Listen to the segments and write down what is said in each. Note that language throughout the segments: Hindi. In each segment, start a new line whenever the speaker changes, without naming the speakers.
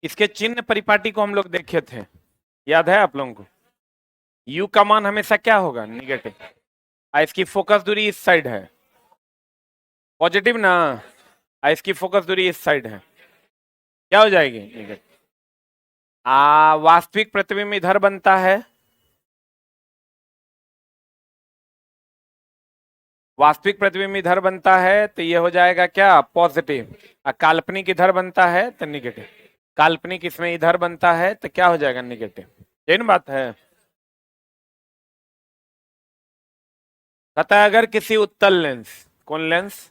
इसके चिन्ह परिपाटी को हम लोग देखे थे, याद है आप लोगों को? u का मान हमेशा क्या होगा? निगेटिव। इसकी फोकस दूरी इस साइड है, पॉजिटिव ना। इसकी फोकस दूरी इस साइड है, क्या हो जाएगी? निगेटिव। वास्तविक प्रतिबिंब इधर बनता है, वास्तविक प्रतिबिंब इधर बनता है तो ये हो जाएगा क्या? पॉजिटिव। काल्पनिक इधर बनता है तो निगेटिव। काल्पनिक इसमें इधर बनता है तो क्या हो जाएगा? निगेटिव। यही ना बात है। कहता है अगर किसी उत्तल लेंस, कौन लेंस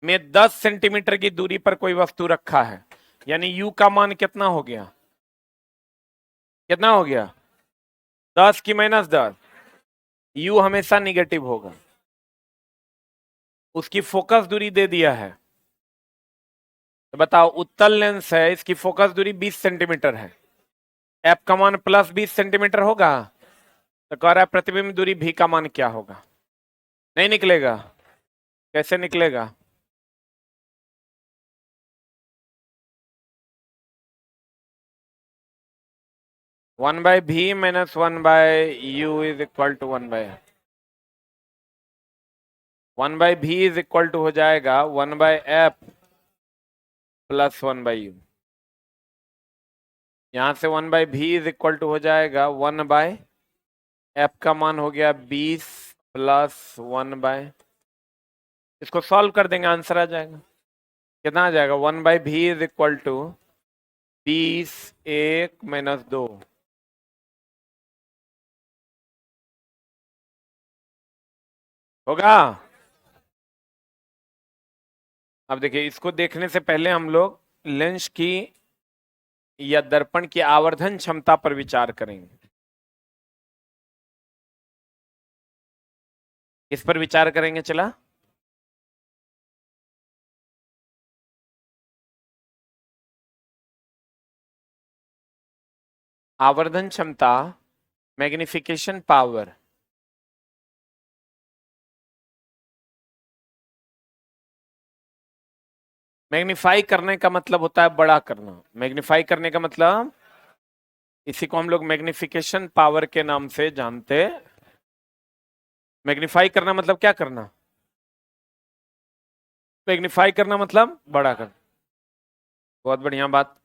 में 10 सेंटीमीटर की दूरी पर कोई वस्तु रखा है, यानी u का मान कितना हो गया? कितना हो गया? 10 की -10। u हमेशा निगेटिव होगा। उसकी फोकस दूरी दे दिया है, तो बताओ उत्तल लेंस है, इसकी फोकस दूरी 20 सेंटीमीटर है, f का मान +20 सेंटीमीटर होगा, तो कह रहा है प्रतिबिंब दूरी v का मान क्या होगा? नहीं निकलेगा। कैसे निकलेगा? वन बाय भी minus one by u is equal to 1/v is equal to हो जाएगा 1/f प्लस 1/u। यहां से 1/v इज इक्वल टू हो जाएगा 1/f का मान हो गया 20 प्लस 1/, इसको सॉल्व कर देंगे आंसर आ जाएगा। कितना आ जाएगा? 1/v is equal to 20 1 -2। होगा? अब देखिए, इसको देखने से पहले हम लोग लेंस की या दर्पण की आवर्धन क्षमता पर विचार करेंगे। इस पर विचार करेंगे। चला, आवर्धन क्षमता, मैग्निफिकेशन पावर। मैग्नीफाई करने का मतलब होता है बड़ा करना। मैग्नीफाई करने का मतलब, इसी को हम लोग मैग्निफिकेशन पावर के नाम से जानते। मैग्नीफाई करना मतलब क्या करना? मैग्नीफाई करना मतलब बड़ा करना। बहुत बढ़िया बात।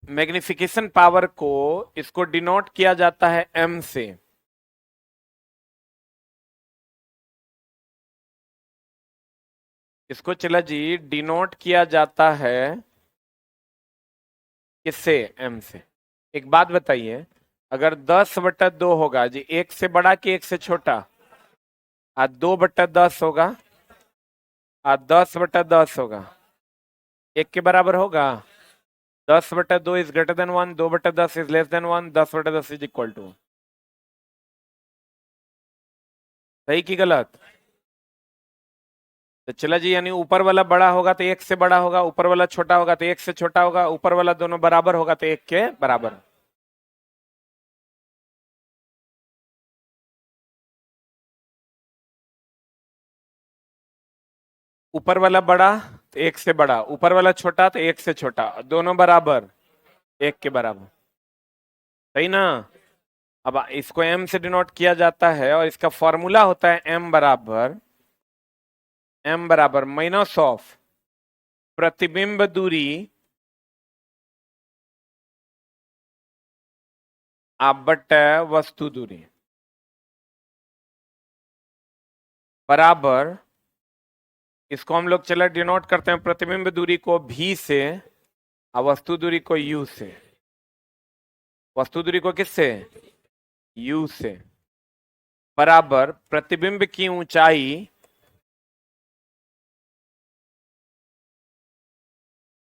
मैग्निफिकेशन पावर को, इसको डिनोट किया जाता है m से। इसको चला जी डिनोट किया जाता है किससे? m से। एक बात बताइए, अगर 10/2 होगा जी, एक से बड़ा कि एक से छोटा? 2/10 होगा। 10/10 होगा, एक के बराबर होगा। 10/2 is greater than 1, 2/10 is less than 1, 10/10 is equal to. सही कि गलत? तो चला जी, यानी ऊपर वाला बड़ा होगा तो एक से बड़ा होगा, ऊपर वाला छोटा होगा तो एक से छोटा होगा, ऊपर वाला दोनों बराबर होगा तो एक के बराबर। ऊपर वाला बड़ा तो एक से बड़ा, ऊपर वाला छोटा तो एक से छोटा, दोनों बराबर, एक के बराबर। सही ना? अब इसको m से डिनोट किया जाता है और इसका फॉर्मूला होता है m बराबर माइनस ऑफ प्रतिबिंब दूरी बट वस्तु दूरी बराबर, इसको हम लोग चला डिनोट करते हैं प्रतिबिंब दूरी को v से और वस्तु दूरी को u से। वस्तु दूरी को किससे? u से। बराबर प्रतिबिंब की ऊंचाई,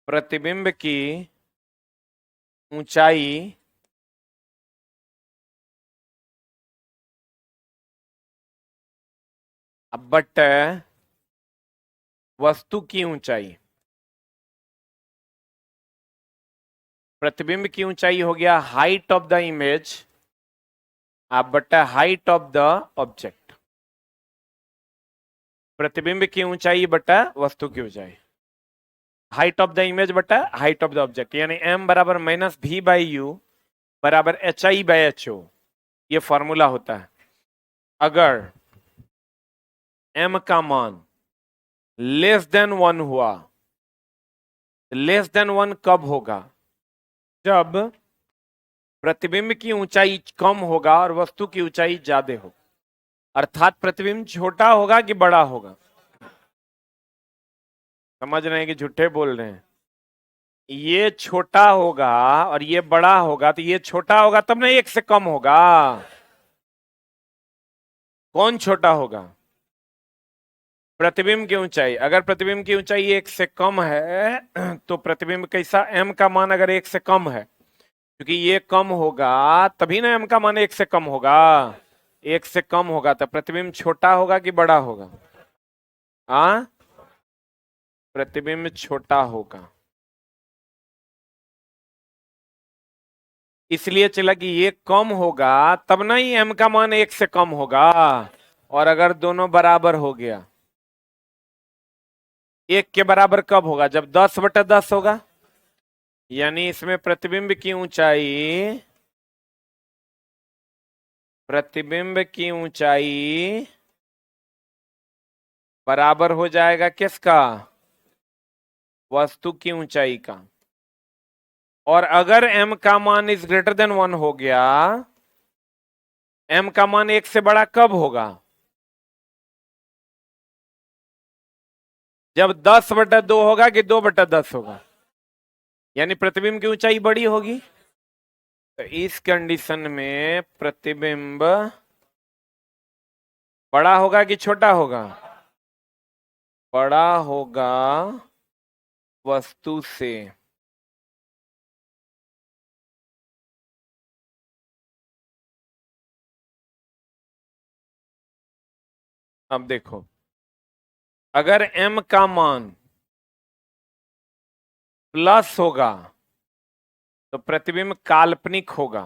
प्रतिबिंब की ऊंचाई बट वस्तु की ऊंचाई। प्रतिबिंब की ऊंचाई हो गया हाइट ऑफ द इमेज बट हाइट ऑफ द ऑब्जेक्ट। प्रतिबिंब की ऊंचाई बटा वस्तु की ऊंचाई। हाइट ऑफ द इमेज बटा हाइट ऑफ द ऑब्जेक्ट, यानी m बराबर माइनस v बाई यू बराबर H I by H O, ये फॉर्मूला होता है। अगर m का मान लेस देन 1 हुआ, लेस देन 1 कब होगा? जब प्रतिबिंब की ऊंचाई कम होगा और वस्तु की ऊंचाई ज्यादा होगी, अर्थात प्रतिबिंब छोटा होगा कि बड़ा होगा। समझ रहे हैं कि झूठे बोल रहे हैं? ये छोटा होगा और ये बड़ा होगा, तो ये छोटा होगा तब ना एक से कम होगा। कौन छोटा होगा? प्रतिबिंब की ऊंचाई। अगर प्रतिबिंब की ऊंचाई एक से कम है तो प्रतिबिंब कैसा, m का मान अगर एक से कम है, क्योंकि ये कम होगा तभी ना m का मान एक से कम होगा। एक से कम होगा तो प्रतिबिंब छोटा होगा कि बड़ा होगा? हाँ, प्रतिबिंब छोटा होगा। इसलिए चला कि ये कम होगा तब ना ही m का मान एक से कम होगा। और अगर दोनों बराबर हो गया, एक के बराबर कब होगा? जब 10/10 होगा। यानी इसमें प्रतिबिंब की ऊंचाई, प्रतिबिंब की ऊंचाई बराबर हो जाएगा किसका? वस्तु की ऊंचाई का। और अगर m का मान इज ग्रेटर देन 1 हो गया, m का मान एक से बड़ा कब होगा? जब 10/2 होगा कि 2/10 होगा, यानी प्रतिबिंब की ऊंचाई बड़ी होगी। तो इस कंडीशन में प्रतिबिंब बड़ा होगा कि छोटा होगा? बड़ा होगा वस्तु से। अब देखो, अगर m का मान प्लस होगा तो प्रतिबिंब काल्पनिक होगा।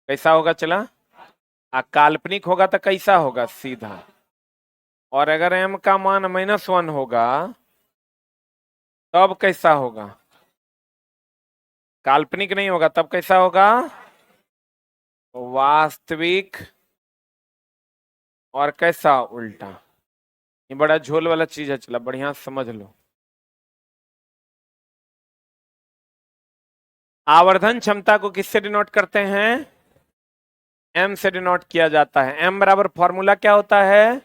कैसा होगा चला? काल्पनिक होगा तो कैसा होगा? सीधा। और अगर m का मान -1 होगा तब कैसा होगा? काल्पनिक नहीं होगा, तब कैसा होगा? वास्तविक। और कैसा? उल्टा। ये बड़ा झोल वाला चीज है, चला बढ़िया समझ लो। आवर्धन क्षमता को किससे डिनोट करते हैं? m से डिनोट किया जाता है। m बराबर फॉर्मूला क्या होता है?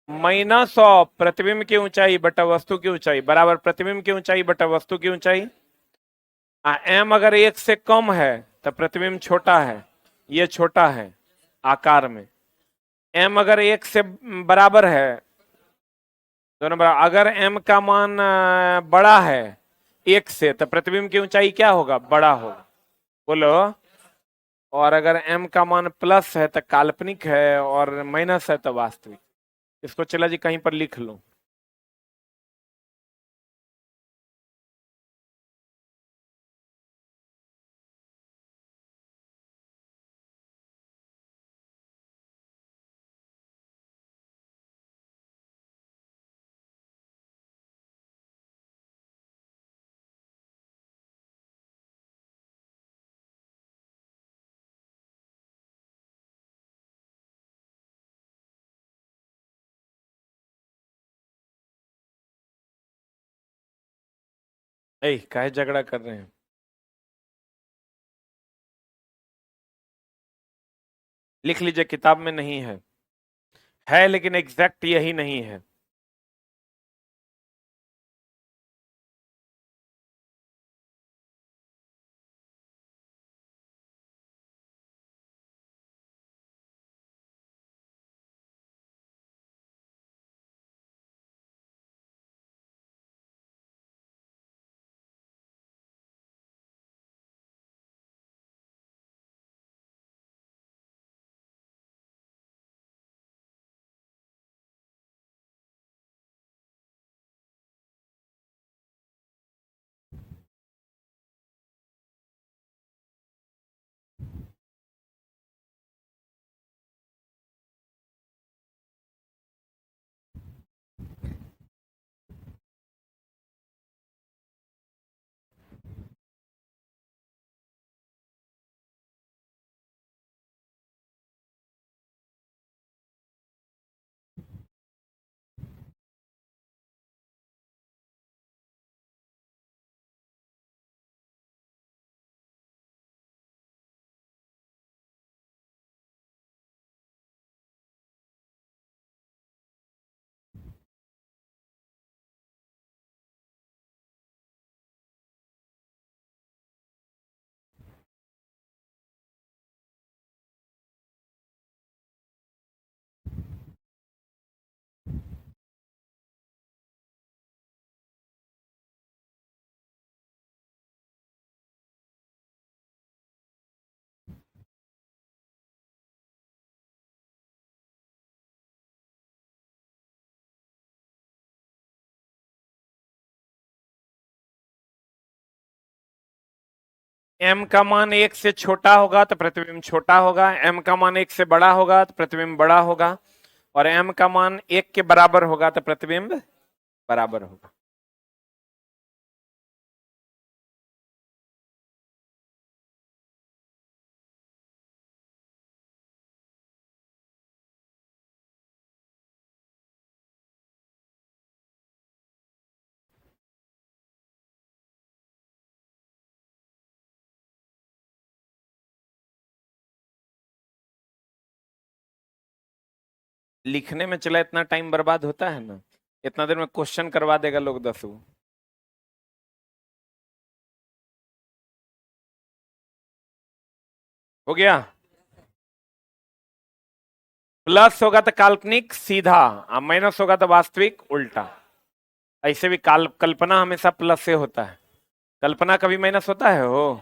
-100 प्रतिबिंब की ऊंचाई बटा वस्तु की ऊंचाई बराबर प्रतिबिंब की ऊंचाई बटा वस्तु की ऊंचाई। m अगर एक से कम है तो प्रतिबिंब छोटा है, ये छोटा है आकार में। m अगर एक से बराबर है, दोनों बराबर, अगर m का मान बड़ा है एक से, तो प्रतिबिंब की ऊंचाई क्या होगा? बड़ा होगा। बोलो। और अगर m का मान प्लस है तो काल्पनिक है, और माइनस है तो वास्तविक। इसको चला जी कहीं पर लिख लो। ए, काहे झगड़ा कर रहे हैं? लिख लीजिए, किताब में नहीं है लेकिन एग्जैक्ट यही नहीं है। m का मान 1 से छोटा होगा तो प्रतिबिंब छोटा होगा, m का मान 1 से बड़ा होगा तो प्रतिबिंब बड़ा होगा, और m का मान 1 के बराबर होगा तो प्रतिबिंब बराबर होगा। लिखने में चला इतना टाइम बर्बाद होता है ना, इतना देर में क्वेश्चन करवा देगा लोग 10 वो। हो गया। प्लस होगा तो काल्पनिक सीधा, और माइनस होगा तो वास्तविक उल्टा। ऐसे भी कल्पना हमेशा प्लस से होता है, कल्पना कभी माइनस होता है हो।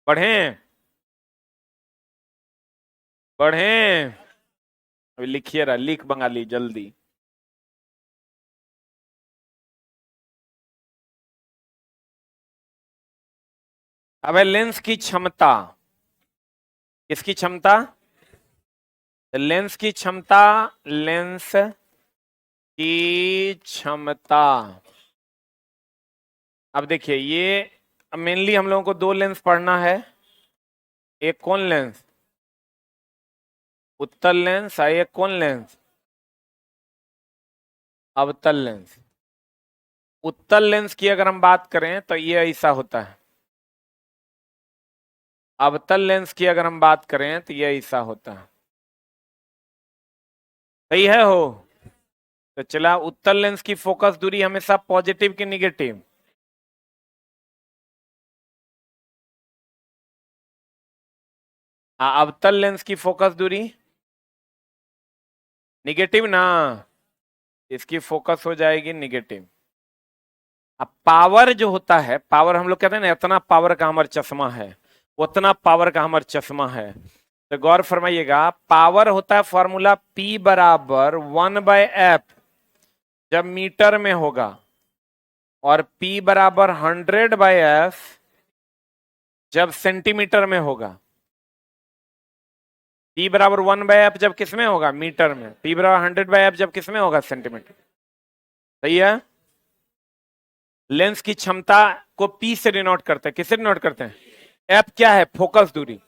पढ़े पढ़े, अभी लिखिए रहा, लिख बंगाली जल्दी। अब है लेंस की क्षमता। किसकी क्षमता? लेंस की क्षमता। लेंस की क्षमता। अब देखिए ये मेनली हम लोगों को दो लेंस पढ़ना है। एक कौन लेंस? उत्तल लेंस। और एक कौन लेंस? अवतल लेंस। उत्तल लेंस की अगर हम बात करें तो ये ऐसा होता है। अवतल लेंस की अगर हम बात करें तो ये ऐसा होता है। सही है हो? तो चला, उत्तल लेंस की फोकस दूरी हमेशा पॉजिटिव की निगेटिव? अवतल लेंस की फोकस दूरी निगेटिव ना, इसकी फोकस हो जाएगी निगेटिव। अब पावर जो होता है, पावर हम लोग कहते हैं ना, इतना पावर का हमारा चश्मा है, उतना पावर का हमारा चश्मा है। तो गौर फरमाइएगा, पावर होता है फॉर्मूला P बराबर 1/f जब मीटर में होगा, और P बराबर 100/f जब सेंटीमीटर में होगा। P बराबर 1/f जब किस में होगा? मीटर में। P बराबर 100/f जब किस में होगा? सेंटीमीटर। सही है। लेंस की क्षमता को P से डिनोट करते हैं। किससे डिनोट करते हैं? F क्या है? फोकस दूरी।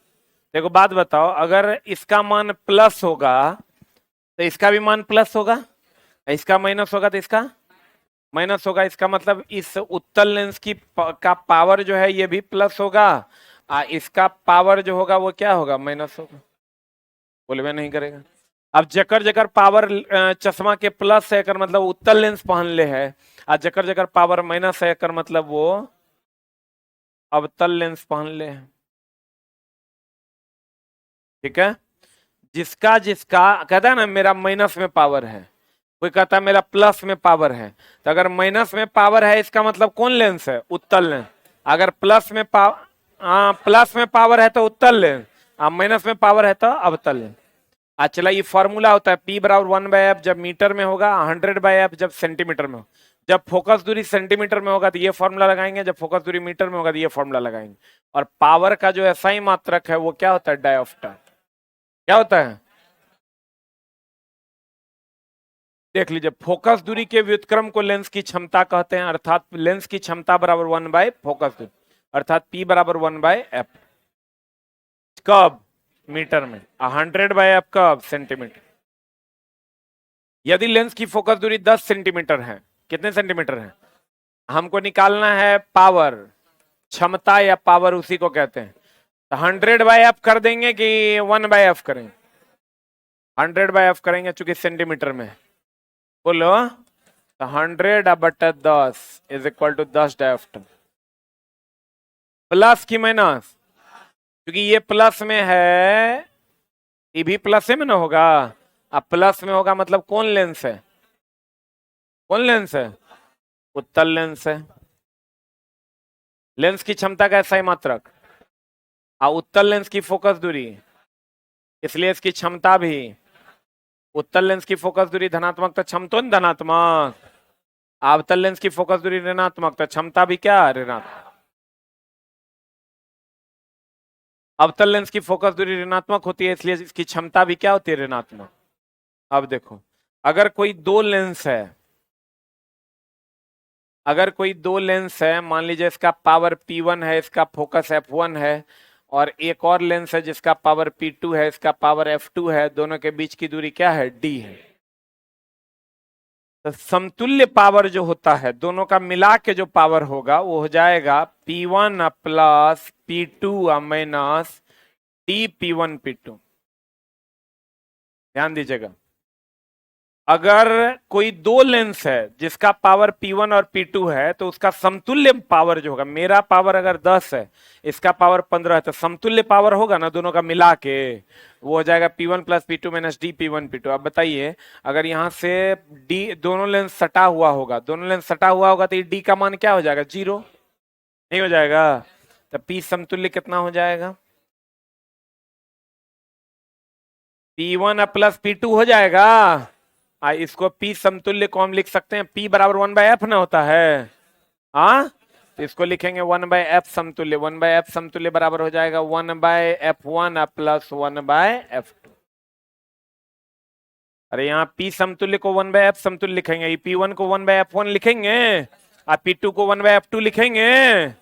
देखो बात बताओ, अगर इसका मान प्लस होगा तो इसका भी मान प्लस होगा, इसका माइनस होगा तो इसका माइनस होगा। इसका मतलब इस उत्तल लेंस की का पावर जो है ये भी प्लस होगा, इसका पावर जो होगा वो क्या होगा? माइनस होगा। बोलबे नहीं करेगा। अब जकर जकर पावर चश्मा के प्लस है कर मतलब उत्तल लेंस पहन ले है, और जकर जकर पावर माइनस है कर मतलब वो अवतल लेंस पहन ले है। ठीक है। जिसका जिसका कहता है ना मेरा माइनस में पावर है, कोई कहता है मेरा प्लस में पावर है। तो अगर माइनस में पावर है इसका मतलब कौन लेंस है? उत्तल लेंस। अगर प्लस में प्लस में पावर है तो उत्तल लेंस, माइनस में पावर है तो अवतल लेंस। चला, ये फॉर्मूला होता है P बराबर 1/f जब मीटर में होगा, 100/f जब सेंटीमीटर में हो। जब फोकस दूरी सेंटीमीटर में होगा तो ये फॉर्मूला लगाएंगे, जब फोकस दूरी मीटर में होगा तो ये फॉर्मूला लगाएंगे। और पावर का जो एसआई मात्रक है वो क्या होता है? डायोप्टर। क्या होता है? देख लीजिए, फोकस दूरी के व्युत्क्रम को लेंस की क्षमता कहते हैं, अर्थात लेंस की क्षमता बराबर 1/फोकस दूरी, अर्थात P बराबर 1/f। कब? मीटर में। 100/f कब? सेंटीमीटर। यदि लेंस की फोकस दूरी 10 सेंटीमीटर है, कितने सेंटीमीटर है? हमको निकालना है पावर, क्षमता या पावर उसी को कहते हैं। तो 100/f कर देंगे कि 1/f करेंगे? 100/f करेंगे चूंकि सेंटीमीटर में। बोलो। तो 100/10 is equal to 10 dioptre. Plus की माइनस? क्योंकि ये प्लस में है, ये भी प्लस में ना होगा। अब प्लस में होगा मतलब कौन लेंस है? कौन लेंस है? उत्तल लेंस है। लेंस की क्षमता का एसआई मात्रक उत्तल लेंस की फोकस दूरी, इसलिए इसकी क्षमता भी। उत्तल लेंस की फोकस दूरी धनात्मक तो क्षमतोन धनात्मक, अवतल लेंस की फोकस दूरी ऋणात्मक तो क्षमता भी क्या? ऋणात्मक। अवतल लेंस की फोकस दूरी ऋणात्मक होती है, इसलिए इसकी क्षमता भी क्या होती है, ऋणात्मक। अब देखो, अगर कोई दो लेंस है, अगर कोई दो लेंस है, मान लीजिए इसका पावर P1 है, इसका फोकस F1 है, और एक और लेंस है जिसका पावर P2 है, इसका पावर F2 है, दोनों के बीच की दूरी क्या है, D है। तो समतुल्य पावर जो होता है, दोनों का मिला के जो पावर होगा वो हो जाएगा P1 plus P2 minus DP1 P2। ध्यान दीजिएगा, अगर कोई दो लेंस है जिसका पावर P1 और P2 है, तो उसका समतुल्य पावर जो होगा, मेरा पावर अगर 10 है, इसका पावर 15 है, तो समतुल्य पावर होगा ना दोनों का मिला के, वो हो जाएगा P1 plus P2 minus DP1 P2। अब बताइए, अगर यहां से डी दोनों लेंस सटा हुआ होगा, दोनों लेंस सटा हुआ होगा, तो ये डी का मान क्या हो जाएगा, 0 नहीं हो जाएगा। तो P समतुल्य कितना हो जाएगा, P1 प्लस P2 हो जाएगा। इसको P समतुल्य को हम लिख सकते हैं, P बराबर 1/f ना होता है। हाँ, तो इसको लिखेंगे 1/f समतुल्य, 1/f समतुल्य बराबर हो जाएगा 1/f1 प्लस 1/f2। अरे यहाँ P समतुल्य को 1/f समतुल्य लिखेंगे, P1 को 1/f1 लिखेंगे, और P2 को 1/f2 लिखेंगे।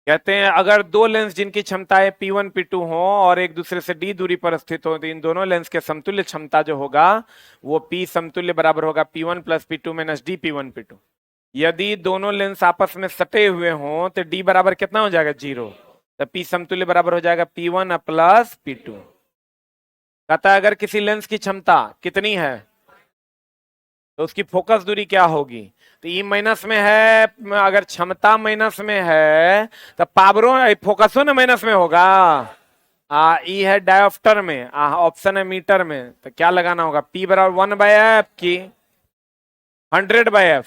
कहते हैं अगर दो लेंस जिनकी क्षमताएं P1 P2 हो और एक दूसरे से d दूरी पर स्थित हो, तो इन दोनों लेंस के समतुल्य क्षमता जो होगा वो P समतुल्य बराबर होगा P1 plus P2 minus DP1 P2। यदि दोनों लेंस आपस में सटे हुए हों तो d बराबर कितना हो जाएगा, 0। तो P समतुल्य बराबर हो जाएगा P1 प्लस P2। कहता है अगर किसी लेंस की क्षमता कितनी है, तो उसकी फोकस दूरी क्या होगी। तो ई माइनस में है, अगर क्षमता माइनस में है तो पावरों फोकसों ना माइनस में होगा। ई है डायोप्टर में, ऑप्शन है मीटर में, तो क्या लगाना होगा, P बराबर 1/f की 100/f,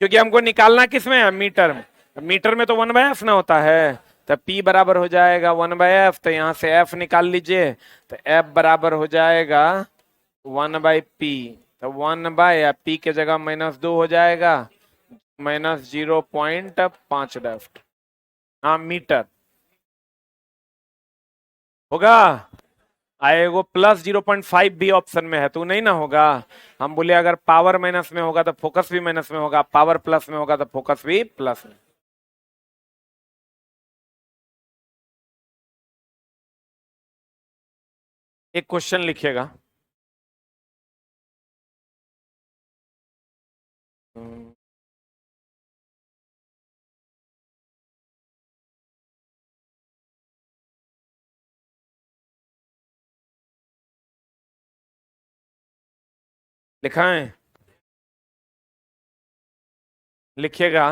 क्योंकि हमको निकालना किस में है, मीटर में। मीटर में तो 1/f ना होता है, तो P बराबर हो जाएगा 1/f, तो यहां से F निकाल लीजिए, तो F बराबर हो जाएगा 1/P, तो 1/P के जगह -2 हो जाएगा, -0.5 डेफ्ट, हाँ मीटर होगा। आएगो +0.5 भी ऑप्शन में है, तो नहीं ना होगा। हम बोले अगर पावर माइनस में होगा तो फोकस भी माइनस में होगा, पावर प्लस में होगा तो फोकस भी प्लस में। एक क्वेश्चन लिखिएगा, लिखा है, लिखिएगा।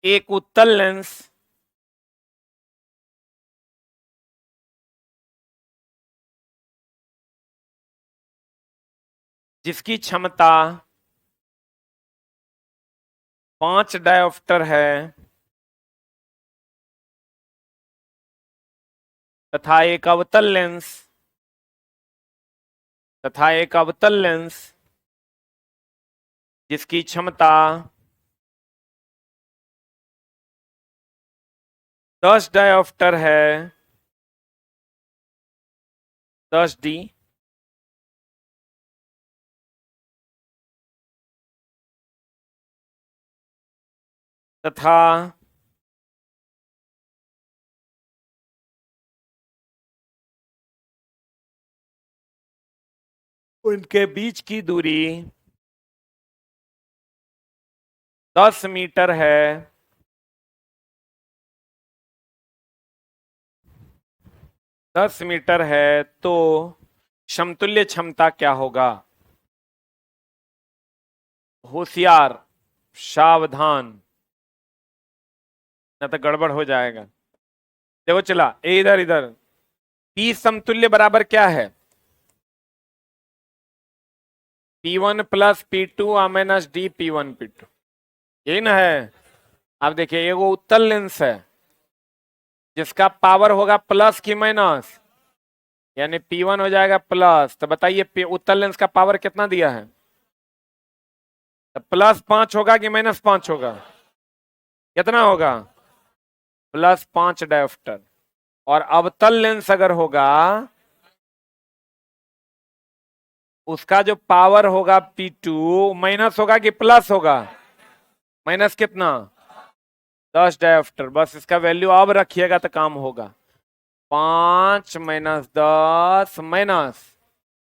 एक उत्तल लेंस जिसकी क्षमता 5 डायोप्टर है तथा एक अवतल लेंस जिसकी क्षमता 10 डायोप्टर है, 10D, तथा उनके बीच की दूरी 10 मीटर है, 10 मीटर है, तो समतुल्य क्षमता क्या होगा। होशियार, सावधान, न तो गड़बड़ हो जाएगा। देखो चला, इधर इधर P समतुल्य बराबर क्या है, P1 plus P2 minus DP1 P2, यही ना है। अब देखिए, ये वो उत्तल लेंस है जिसका पावर होगा प्लस की माइनस, यानी P1 हो जाएगा प्लस, तो बताइए उत्तल लेंस का पावर कितना दिया है? तो +5 होगा कि -5 होगा? कितना होगा? +5 डायोप्टर। और अवतल लेंस अगर होगा, उसका जो पावर होगा P2 माइनस होगा कि प्लस होगा? माइनस कितना? 10 डायोप्टर। बस इसका वैल्यू अब रखिएगा तो काम होगा। 5 - 10 माइनस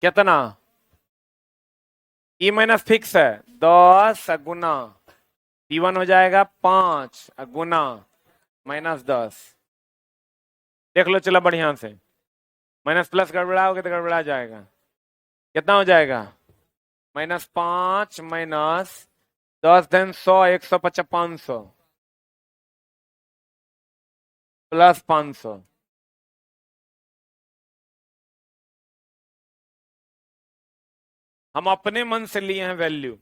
कितना? ई माइनस फिक्स है, 10 गुना P1 हो जाएगा 5 गुना -10। देख लो चलो बढ़िया से, माइनस प्लस गड़बड़ाओगे तो गड़बड़ा जाएगा। कितना हो जाएगा? -5 -10 धन 100, 150, 500 प्लस 500। हम अपने मन से लिए हैं वैल्यू।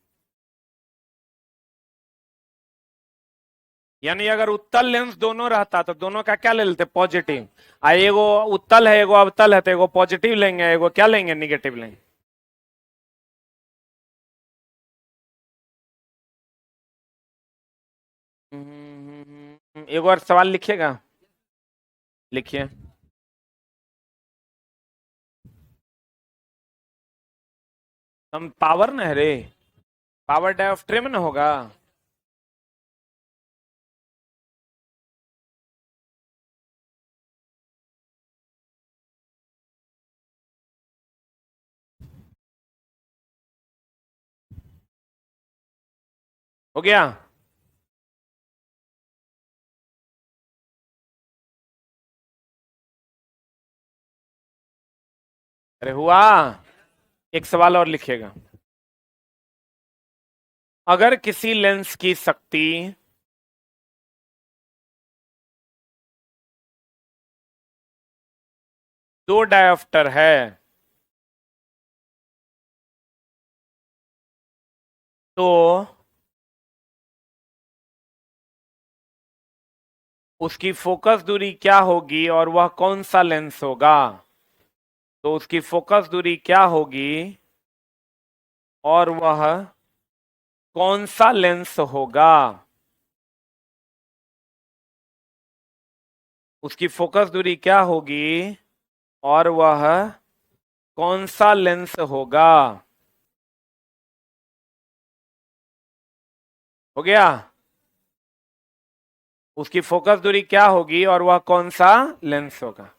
यानी अगर उत्तल लेंस दोनों रहता तो दोनों का क्या ले लेते? पॉजिटिव। एगो उत्तल है एगो अवतल है, तो एगो पॉजिटिव लेंगे एगो क्या लेंगे? निगेटिव लेंगे। एगो और सवाल लिखिएगा, लिखिए। हम पावर न है रे, पावर डायोफ्ट्रे में ना होगा। हो गया? अरे हुआ। एक सवाल और लिखिएगा। अगर किसी लेंस की शक्ति 2 डायोप्टर है, तो उसकी फोकस दूरी क्या होगी और वह कौन सा लेंस होगा? तो उसकी फोकस दूरी क्या होगी और वह कौन सा लेंस होगा? उसकी फोकस दूरी क्या होगी और वह कौन सा लेंस होगा? हो गया? उसकी फोकस दूरी क्या होगी और वह कौन सा लेंस होगा?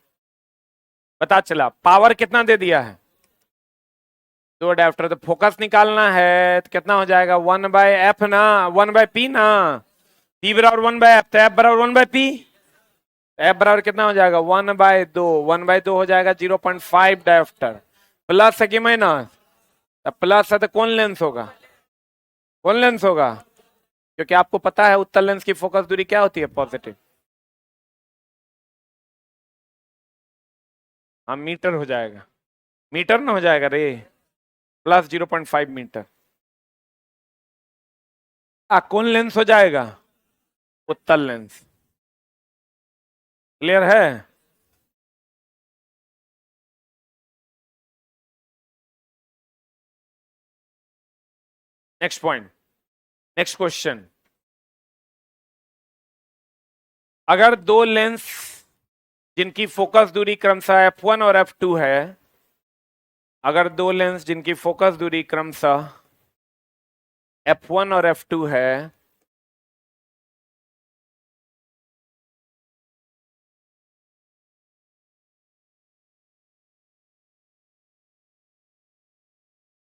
पता चला। पावर कितना दे दिया है? 2 अडेप्टर। तो फोकस निकालना है तो कितना हो जाएगा? 1/f ना, 1/p ना। p बराबर 1/f, तो f बराबर 1/p। f बराबर कितना हो जाएगा? 1/2। 1/2 हो जाएगा 0.5 डायोप्टर। प्लस है कि माइनस? प्लस है तो कौन लेंस होगा? कौन लेंस होगा? क्योंकि आपको पता है उत्तल लेंस की फोकस दूरी क्या होती है? पॉजिटिव। हाँ मीटर हो जाएगा, मीटर ना हो जाएगा रे, प्लस 0.5 मीटर। कौन लेंस हो जाएगा? उत्तल लेंस। क्लियर है? Next point, next question. अगर दो लेंस जिनकी फोकस दूरी क्रमशः f1 और f2 है, अगर दो लेंस जिनकी फोकस दूरी क्रमशः f1 और f2 है,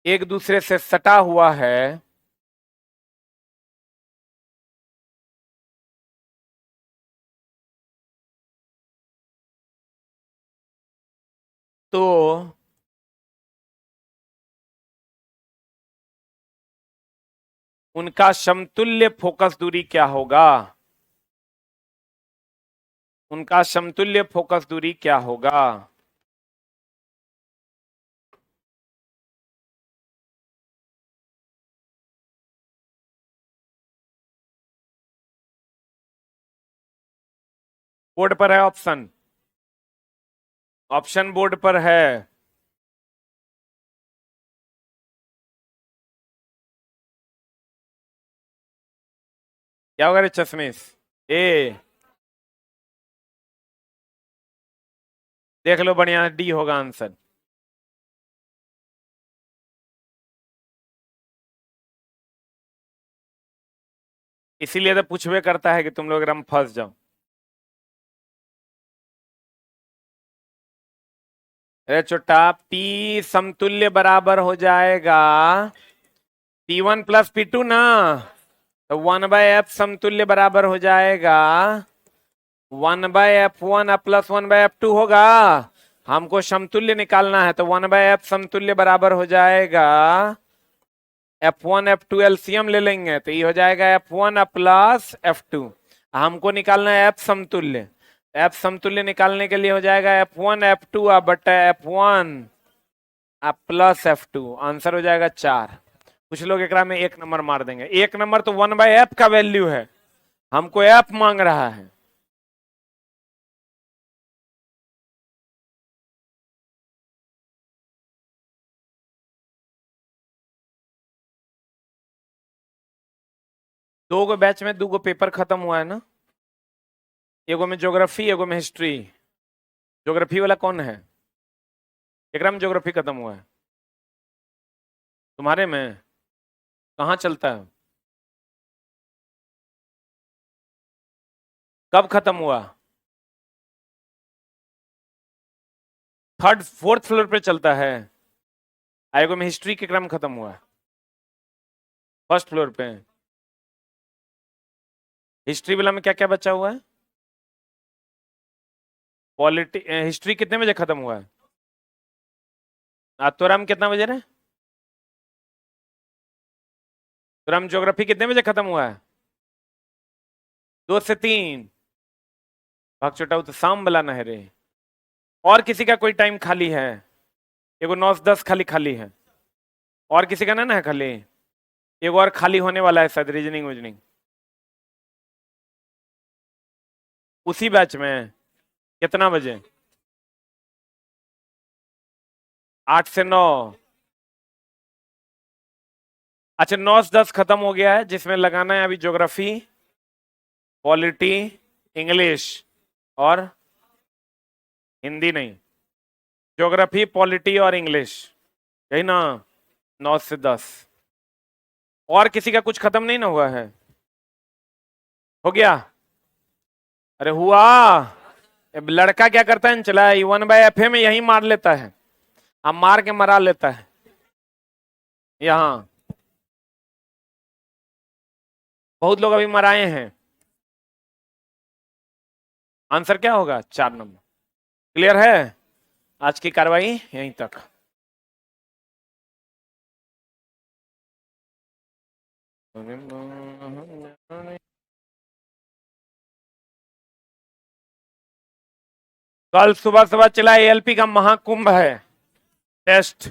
एक दूसरे से सटा हुआ है, तो उनका समतुल्य फोकस दूरी क्या होगा? उनका समतुल्य फोकस दूरी क्या होगा? बोर्ड पर है ऑप्शन। ऑप्शन बोर्ड पर है। क्या होगा रे चश्मिश? ए, देख लो बढ़िया, डी होगा आंसर। इसीलिए तो पूछवे करता है कि तुम लोग एकदम फंस जाओ। अरे छोटा, पी समतुल्य बराबर हो जाएगा P1 प्लस P2 ना, तो 1/f समतुल्य बराबर हो जाएगा 1/f1 प्लस 1/f2 होगा। हमको समतुल्य निकालना है, तो 1/f समतुल्य बराबर हो जाएगा F1 F2, एलसीएम ले लेंगे तो ये हो जाएगा F1 प्लस F2। हमको निकालना है F समतुल्य। F समतुल्य निकालने के लिए हो जाएगा F1 F2 बटा F1 प्लस F2। आंसर हो जाएगा 4। कुछ लोग एकरा में 1 नंबर मार देंगे। 1 नंबर तो 1/f का वैल्यू है, हमको f मांग रहा है। दो गो बैच में 2 गो पेपर खत्म हुआ है ना, एगो में ज्योग्राफी, एगो में हिस्ट्री। ज्योग्राफी वाला कौन है? एकरा में ज्योग्राफी खत्म हुआ है। तुम्हारे में कहाँ चलता है? कब खत्म हुआ? 3rd 4th फ्लोर पे चलता है। एगो में हिस्ट्री के क्रम खत्म हुआ है 1st फ्लोर पे। हिस्ट्री वाला में क्या क्या बचा हुआ है? पॉलिटी हिस्ट्री कितने बजे खत्म हुआ है? तोराम कितना बजे रहे? तोराम ज्योग्राफी कितने बजे खत्म हुआ है? 2 से 3। भाग छोटा, तो शाम वाला ना है रे। और किसी का कोई टाइम खाली है? एगो 9 से 10 खाली खाली है। और किसी का ना है खाली? एगो और खाली होने वाला है शायद, रीजनिंग विजनिंग। उसी बैच में कितना बजे? 8 से 9। अच्छा, 9 से 10 खत्म हो गया है, जिसमें लगाना है अभी ज्योग्राफी, पॉलिटी, इंग्लिश और हिंदी नहीं, ज्योग्राफी, पॉलिटी और इंग्लिश, यही ना? 9 से 10। और किसी का कुछ खत्म नहीं ना हुआ है? हो गया? अरे हुआ। अब लड़का क्या करता है, चला 1/fa में यही मार लेता है, अब मार के मरा लेता है यहां। बहुत लोग अभी मराए हैं। आंसर क्या होगा? 4 नंबर। क्लियर है? आज की कार्रवाई यहीं तक। कल सुबह सुबह चला एएलपी का महाकुंभ है टेस्ट।